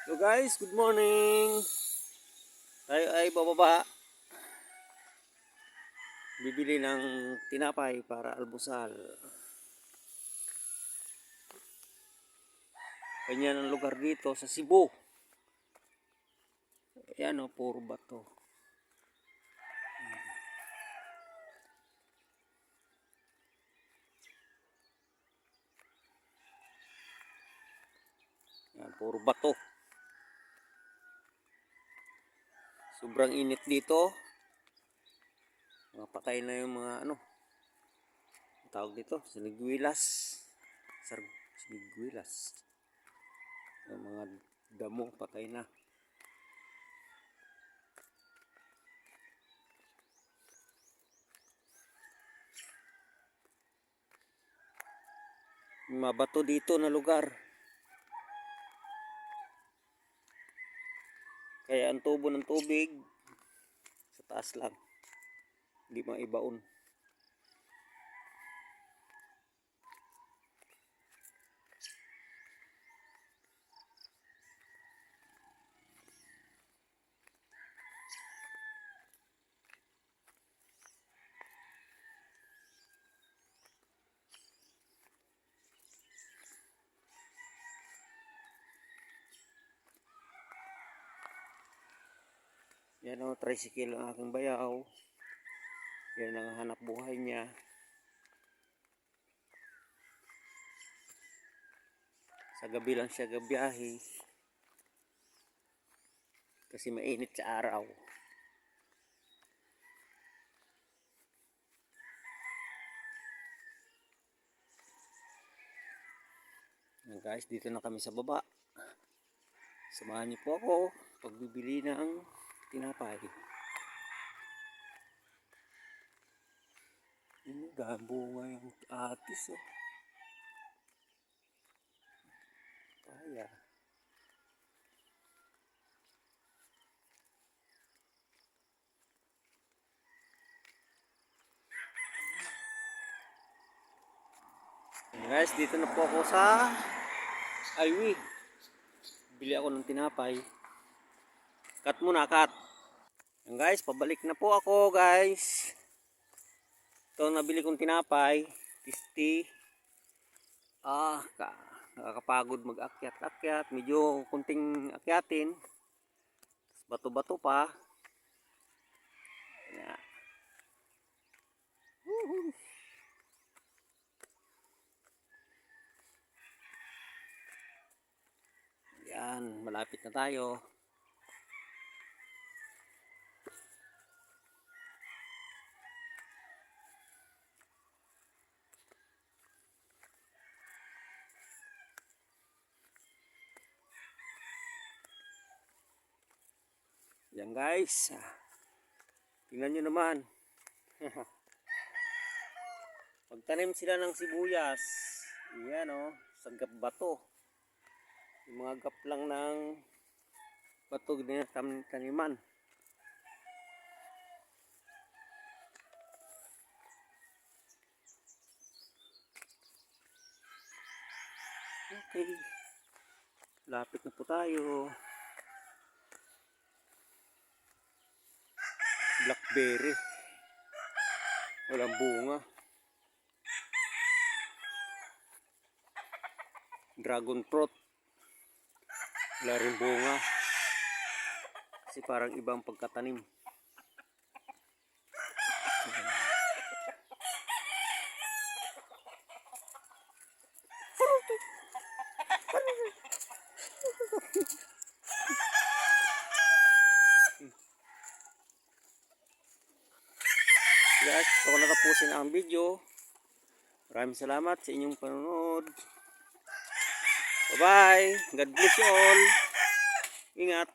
So guys, good morning. Tayo ay bababa. Bibili ng tinapay para almusal. Ganyan ang lugar dito sa Cebu. Ayan o, puro bato. Ayan, puro bato. Sobrang init dito. Patay na yung mga tawag dito, sinigwilas. Sinigwilas. Yung mga damo patay na. Mabato dito na lugar. Kaya ang tubo ng tubig sa taas lang. Hindi maibaon. Yan o, tricycle ang aking bayaw. Yan ang hanap buhay niya. Sa gabi lang siya gabiyahe. Kasi mainit sa araw. Yan guys, dito na kami sa baba. Samahan niyo po ako pagbibili ng tinapay. Ini gambunga yung atis oh. Kaya. Guys, dito na po ako sa highway. Bili ako ng tinapay. Cut muna, cut. Yan guys, pabalik na po ako guys. Ito nabili kong tinapay. Tisti. Nakakapagod mag-akyat-akyat. Medyo kunting akyatin. Bato-bato pa. Yan. Yan, malapit na tayo. Yan guys. Tingnan nyo naman. Pagtanim sila ng sibuyas. Yan o, sa bato. Yung mga gap lang ng bato na taniman. Okay. Lapit na po tayo. Blackberry. Walang bunga. Dragon fruit. Wala rin bunga. Kasi parang ibang pagkatanim. Guys, gusto ko natapusin ang video. Maraming salamat sa inyong panonood. Bye bye. God bless you all. Ingat.